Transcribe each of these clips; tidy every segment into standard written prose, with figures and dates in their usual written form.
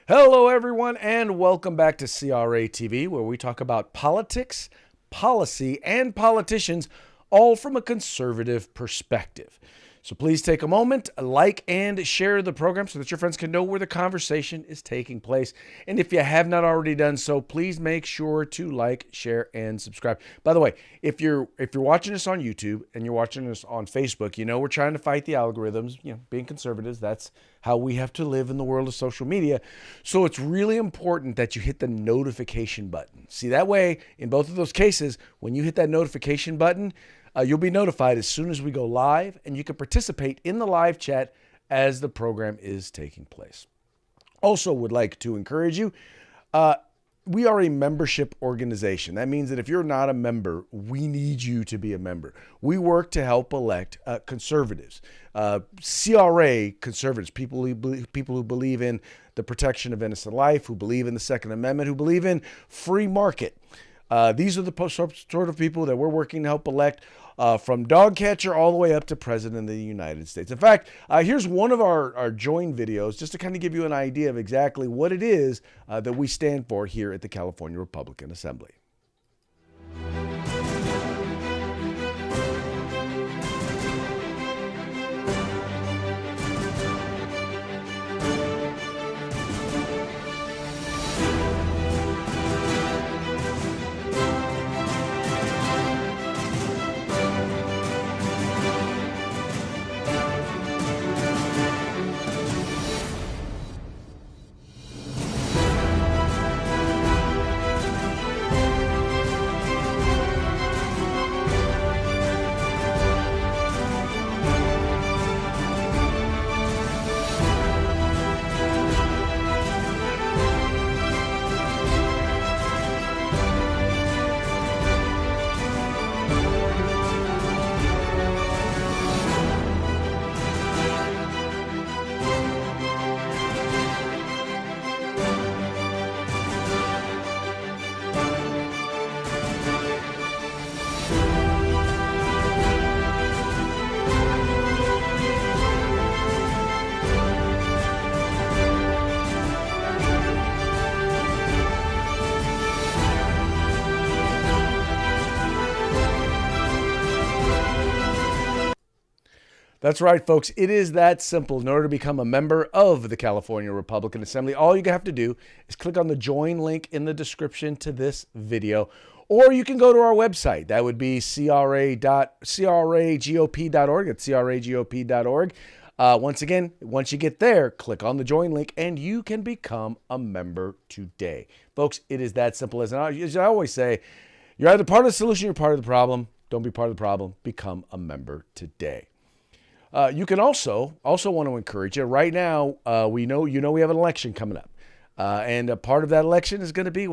Hello, everyone, and welcome back to CRATV, where we talk about politics, policy, and politicians, all from a conservative perspective. So please take a moment, like and share the program so that your friends can know where the conversation is taking place. And if you have not already done so, please make sure to like, share, and subscribe. By the way, if you're watching us on YouTube and you're watching us on Facebook, we're trying to fight the algorithms. Being conservatives, that's how we have to live in the world of social media. So it's really important that you hit the notification button. See, that way, in both of those cases, when you hit that notification button, you'll be notified as soon as we go live, and you can participate in the live chat as the program is taking place. Also would like to encourage you, we are a membership organization. That means that if you're not a member, we need you to be a member. We work to help elect conservatives, CRA conservatives, people who believe in the protection of innocent life, who believe in the Second Amendment, who believe in free market. These are the sort of people that we're working to help elect, from dog catcher all the way up to President of the United States. In fact, here's one of our join videos just to kind of give you an idea of exactly what it is that we stand for here at the California Republican Assembly. That's right, folks. It is that simple. In order to become a member of the California Republican Assembly, all you have to do is click on the join link in the description to this video, or you can go to our website. That would be cragop.org. It's cragop.org. Once again, once you get there, click on the join link and you can become a member today. Folks, it is that simple. As I always say, you're either part of the solution or part of the problem. Don't be part of the problem. Become a member today. You can also want to encourage you. Right now, we have an election coming up, and a part of that election is going to be,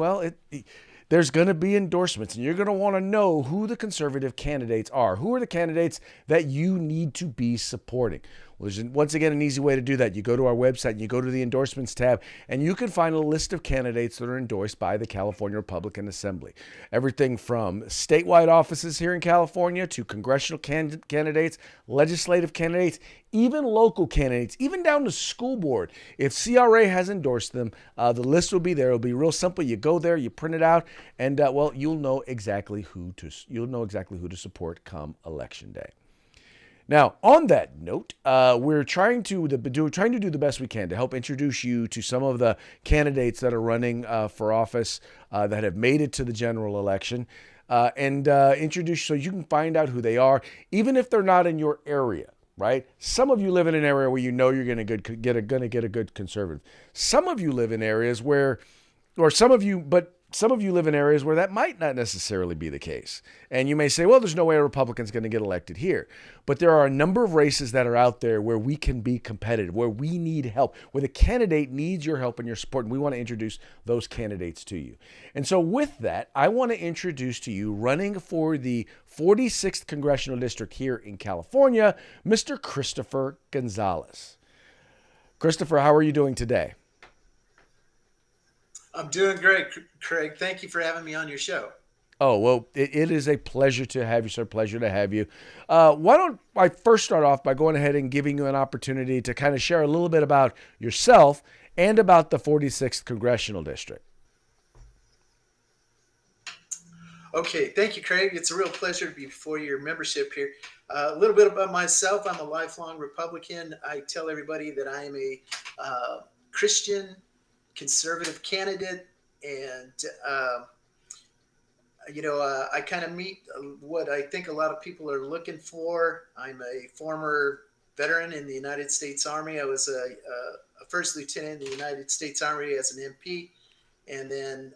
there's going to be endorsements, and you're going to want to know who the conservative candidates are. Who are the candidates that you need to be supporting? Well, there's once again an easy way to do that. You go to our website and you go to the endorsements tab, and you can find a list of candidates that are endorsed by the California Republican Assembly. Everything from statewide offices here in California to congressional candidates, legislative candidates, even local candidates, even down to school board. If CRA has endorsed them, the list will be there. It'll be real simple. You go there, you print it out, and you'll know exactly who to support come election day. Now, on that note, we're trying to do the best we can to help introduce you to some of the candidates that are running for office that have made it to the general election, and introduce so you can find out who they are, even if they're not in your area. Right? Some of you live in an area where you're going to get a good conservative. Some of you live in areas where that might not necessarily be the case. And you may say, well, there's no way a Republican's going to get elected here. But there are a number of races that are out there where we can be competitive, where we need help, where the candidate needs your help and your support. And we want to introduce those candidates to you. And so with that, I want to introduce to you, running for the 46th Congressional District here in California, Mr. Christopher Gonzalez. Christopher, how are you doing today? I'm doing great, Craig. Thank you for having me on your show. Oh, well, it is a pleasure to have you, sir. Pleasure to have you. Why don't I first start off by going ahead and giving you an opportunity to kind of share a little bit about yourself and about the 46th Congressional District. Okay, thank you, Craig. It's a real pleasure to be before your membership here. A little bit about myself. I'm a lifelong Republican. I tell everybody that I am a Christian conservative candidate, and I kind of meet what I think a lot of people are looking for. I'm a former veteran in the United States Army. I was a first lieutenant in the United States Army as an MP. And then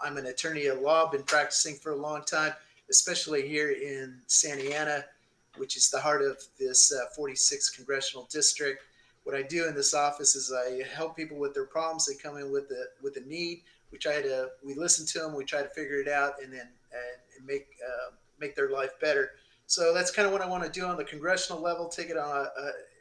I'm an attorney at law, been practicing for a long time, especially here in Santa Ana, which is the heart of this 46th congressional district. What I do in this office is I help people with their problems. They come in with a need. We listen to them, we try to figure it out, and then make their life better. So that's kind of what I want to do on the congressional level, take it on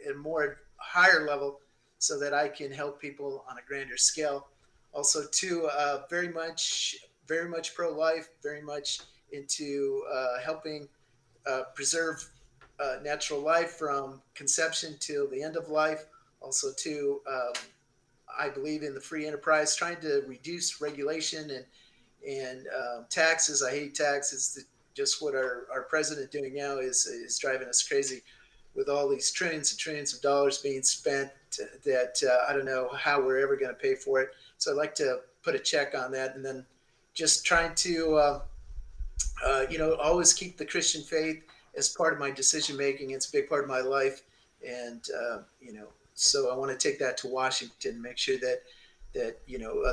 a more higher level, so that I can help people on a grander scale. Also, too, very much pro-life, very much into helping preserve natural life from conception till the end of life. Also, too, I believe in the free enterprise, trying to reduce regulation and taxes. I hate taxes. Just what our president doing now is driving us crazy, with all these trillions and trillions of dollars being spent that I don't know how we're ever going to pay for it. So I'd like to put a check on that, and then just trying to always keep the Christian faith as part of my decision making. It's a big part of my life, and so I want to take that to Washington, make sure that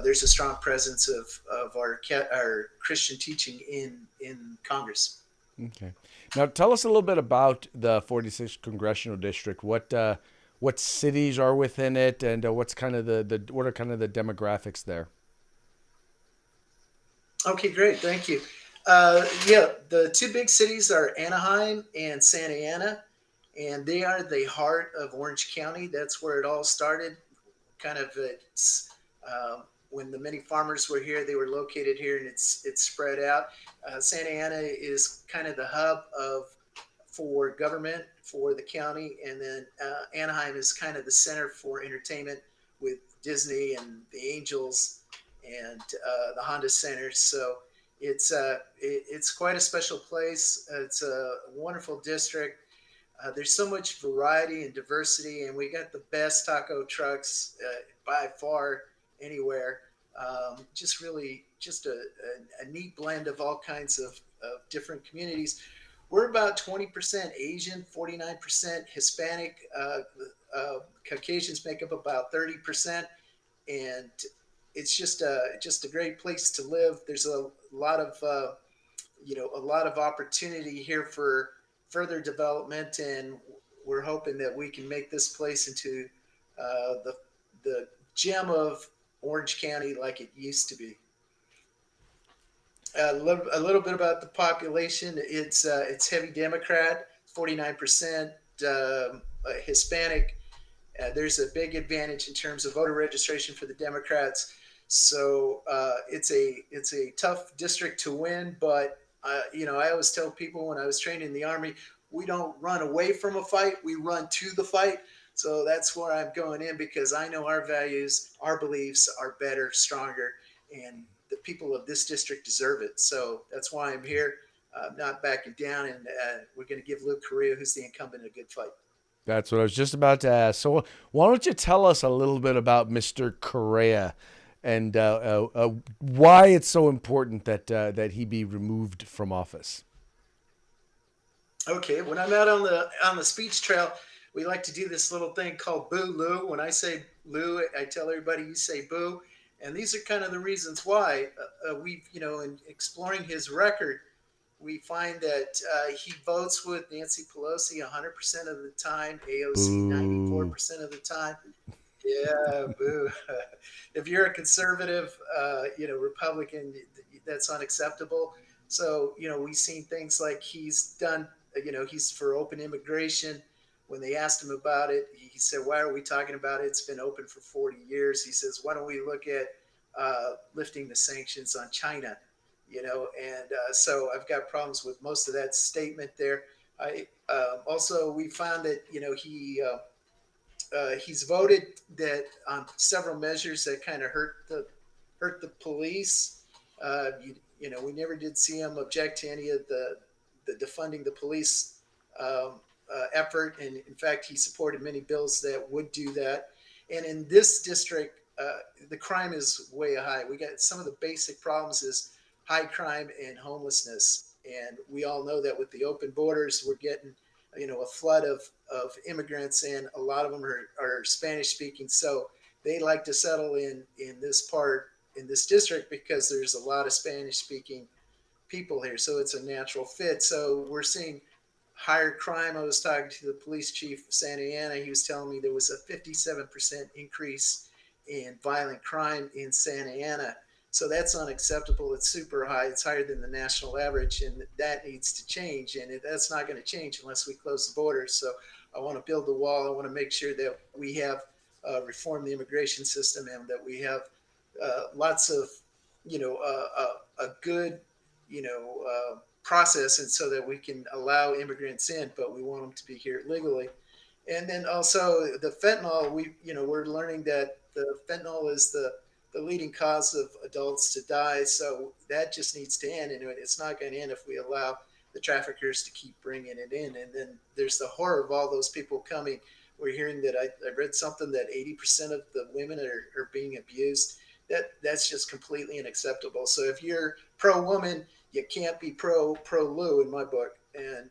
there's a strong presence of our Christian teaching in Congress. Okay. Now tell us a little bit about the 46th Congressional District. What cities are within it, and what's kind of what are kind of the demographics there? Okay, great, thank you. The two big cities are Anaheim and Santa Ana, and they are the heart of Orange County. That's where it all started. Kind of when the many farmers were here, they were located here, and it's spread out. Santa Ana is kind of the hub for government for the county, and then Anaheim is kind of the center for entertainment with Disney and the Angels and the Honda Center. So it's quite a special place. It's a wonderful district. There's so much variety and diversity, and we got the best taco trucks by far anywhere. Just a neat blend of all kinds of different communities. We're about 20% Asian, 49% Hispanic. Caucasians make up about 30%, and it's just a great place to live. There's a lot of a lot of opportunity here for further development, and we're hoping that we can make this place into the gem of Orange County like it used to be. A little bit about the population. It's heavy Democrat, 49% Hispanic. There's a big advantage in terms of voter registration for the Democrats. So it's a tough district to win. But I always tell people when I was trained in the Army, we don't run away from a fight, we run to the fight. So that's where I'm going in, because I know our values, our beliefs are better, stronger, and the people of this district deserve it. So that's why I'm here, not backing down, and we're going to give Luke Correa, who's the incumbent, a good fight. That's what I was just about to ask. So why don't you tell us a little bit about Mr. Correa and why it's so important that he be removed from office? Okay, when I'm out on the speech trail, we like to do this little thing called boo Lou. When I say Lou, I tell everybody you say boo, and these are kind of the reasons why. In exploring his record, we find that he votes with Nancy Pelosi 100% of the time, AOC Boo. 94% of the time. Yeah, boo. If you're a conservative, Republican, that's unacceptable. So, we've seen things like he's done, he's for open immigration. When they asked him about it, he said, "Why are we talking about it? It's been open for 40 years." He says, "Why don't we look at lifting the sanctions on China?" So I've got problems with most of that statement there. Also, we found that, he's voted that on several measures that kind of hurt the police. We never did see him object to any of the defunding the police effort, and in fact, he supported many bills that would do that. And in this district, the crime is way high. We got some of the basic problems is high crime and homelessness, and we all know that with the open borders, we're getting a flood of immigrants, and a lot of them are Spanish speaking. So they like to settle in this district because there's a lot of Spanish speaking people here. So it's a natural fit. So we're seeing higher crime. I was talking to the police chief of Santa Ana. He was telling me there was a 57% increase in violent crime in Santa Ana. So that's unacceptable. It's super high. It's higher than the national average, and that needs to change. And that's not going to change unless we close the borders. So I want to build the wall. I want to make sure that we have reformed the immigration system, and that we have lots of, a good, process, and so that we can allow immigrants in, but we want them to be here legally. And then also the fentanyl, we're learning that the fentanyl is the leading cause of adults to die. So that just needs to end, and it's not going to end if we allow the traffickers to keep bringing it in. And then there's the horror of all those people coming. We're hearing that I read something that 80% of the women are being abused. That's just completely unacceptable. So if you're pro woman, you can't be pro Lou in my book, and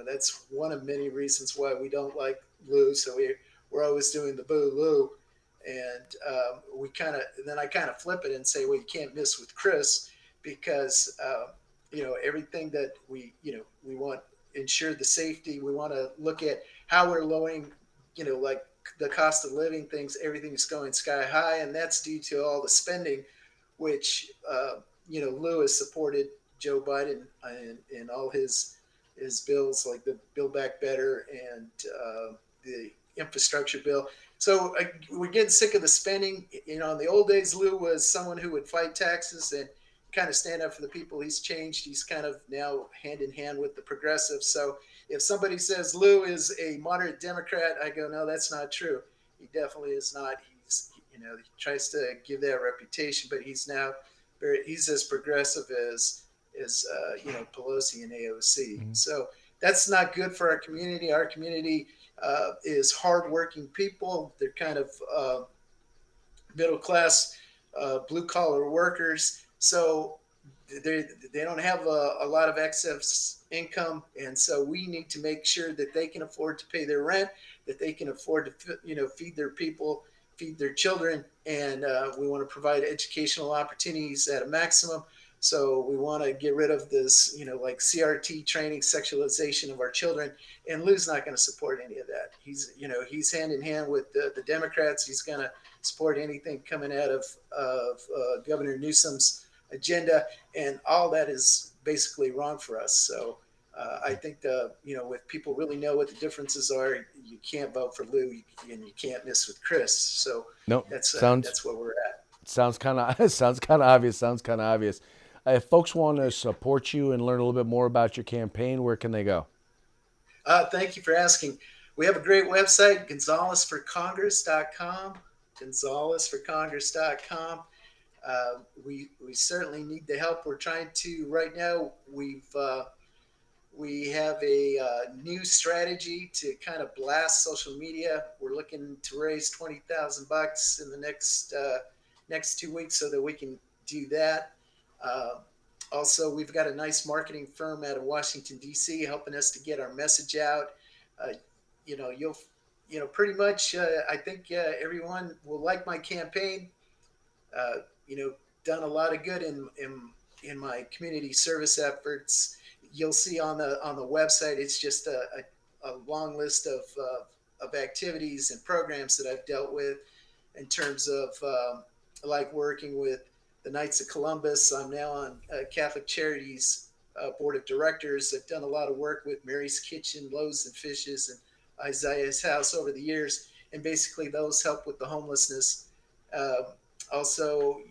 that's one of many reasons why we don't like Lou. So we're always doing the boo Lou, and then I kind of flip it and say, well, you can't miss with Chris, because everything that we want ensure the safety. We want to look at how we're lowering, like the cost of living, everything's going sky high, and that's due to all the spending, which Lou has supported Joe Biden in all his bills, like the Build Back Better and the infrastructure bill. So we're getting sick of the spending. In the old days, Lou was someone who would fight taxes and kind of stand up for the people. He's changed. He's kind of now hand in hand with the progressives. So if somebody says Lou is a moderate Democrat, I go, no, that's not true. He definitely is not. He tries to give that reputation, but he's as progressive as Pelosi and AOC. Mhm. So that's not good for our community. Our community is hardworking people. They're kind of middle class, blue collar workers. So they don't have a lot of excess income, and so we need to make sure that they can afford to pay their rent, that they can afford to feed their people, feed their children, and we want to provide educational opportunities at a maximum. So we want to get rid of this, like CRT training, sexualization of our children. And Lou's not going to support any of that. He's hand in hand with the Democrats. He's going to support anything coming out of Governor Newsom's agenda, and all that is basically wrong for us. So I think if people really know what the differences are, you can't vote for Lou, and you can't miss with Chris. So Nope. that's where we're at. Sounds kind of sounds kind of obvious. Sounds kind of obvious. If folks want to support you and learn a little bit more about your campaign, where can they go? Thank you for asking. We have a great website, gonzalezforcongress.com, gonzalezforcongress.com. We certainly need the help. We're trying to, right now, we have a new strategy to kind of blast social media. We're looking to raise $20,000 in the next 2 weeks so that we can do that. Also, we've got a nice marketing firm out of Washington, D.C. helping us to get our message out. You'll pretty much, I think everyone will like my campaign. Done a lot of good in my community service efforts. You'll see on the website, it's just a long list of activities and programs that I've dealt with in terms of like working with the Knights of Columbus. I'm now on Catholic Charities Board of Directors. I've done a lot of work with Mary's Kitchen, Loaves and Fishes, and Isaiah's House over the years, and basically those help with the homelessness. Also,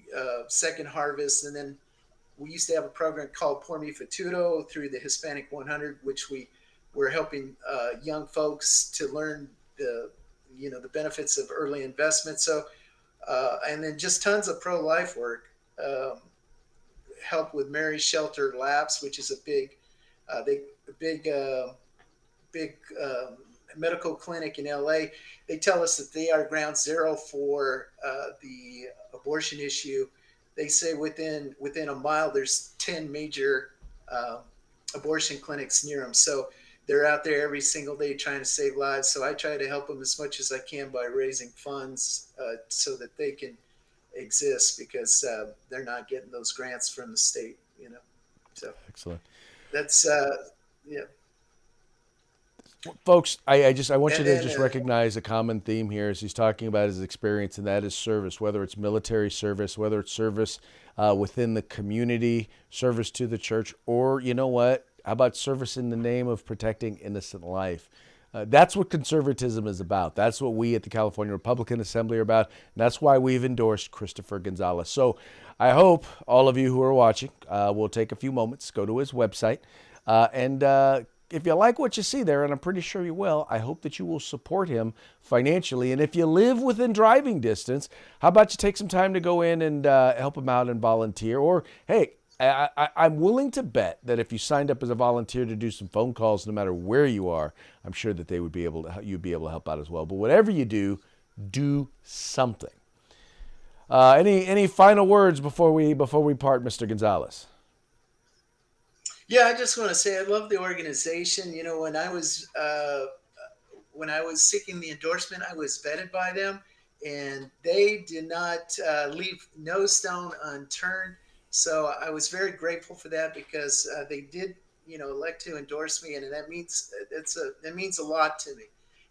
Second Harvest, and then we used to have a program called Por Mi Futuro through the Hispanic 100, which we're helping young folks to learn the benefits of early investment. So, and then just tons of pro-life work. Help with Mary's Shelter Labs, which is a big medical clinic in LA. They tell us that they are ground zero for the abortion issue. They say within a mile there's 10 major uh, abortion clinics near them. So they're out there every single day trying to save lives. So I try to help them as much as I can by raising funds so that they can exist, because they're not getting those grants from the state. So Excellent. that's yeah. Folks, I want you And to then just recognize a common theme here as he's talking about his experience, and that is service, whether it's military service, whether it's service within the community, service to the church, or you know what? How about service in the name of protecting innocent life? That's what conservatism is about. That's what we at the California Republican Assembly are about. And that's why we've endorsed Christopher Gonzalez. So I hope all of you who are watching will take a few moments, go to his website, and if you like what you see there, and I'm pretty sure you will, I hope that you will support him financially. And if you live within driving distance, how about you take some time to go in and help him out and volunteer? Or, hey, I'm willing to bet that if you signed up as a volunteer to do some phone calls, no matter where you are, I'm sure that you'd be able to help out as well. But whatever you do something. Any final words before we part, Mr. Gonzalez? Yeah, I just want to say I love the organization. When I was seeking the endorsement, I was vetted by them, and they did not leave no stone unturned. So I was very grateful for that, because they did, elect to endorse me, and that means a lot to me.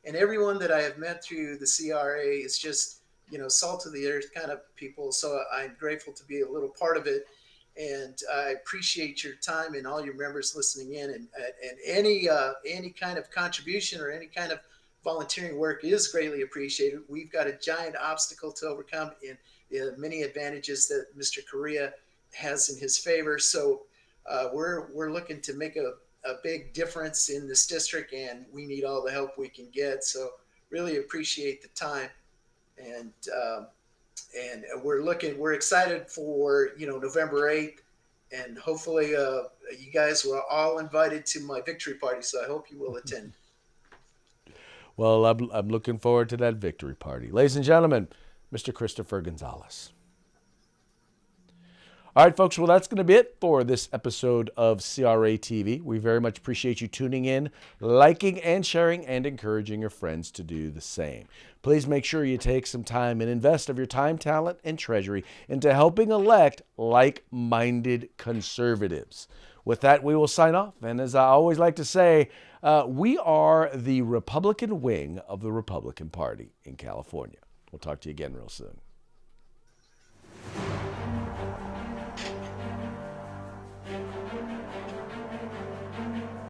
And everyone that I have met through the CRA is just, salt of the earth kind of people. So I'm grateful to be a little part of it. And I appreciate your time and all your members listening in, and any kind of contribution or any kind of volunteering work is greatly appreciated. We've got a giant obstacle to overcome in many advantages that Mr. Correa has in his favor. So we're looking to make a big difference in this district, and we need all the help we can get. So really appreciate the time, and we're excited for November 8th, and hopefully you guys were all invited to my victory party, so I hope you will attend. Well, I'm looking forward to that victory party. Ladies and gentlemen, Mr. Christopher Gonzalez. All right, folks, well, that's going to be it for this episode of CRATV. We very much appreciate you tuning in, liking and sharing, and encouraging your friends to do the same. Please make sure you take some time and invest of your time, talent, and treasury into helping elect like-minded conservatives. With that, we will sign off. And as I always like to say, we are the Republican wing of the Republican Party in California. We'll talk to you again real soon.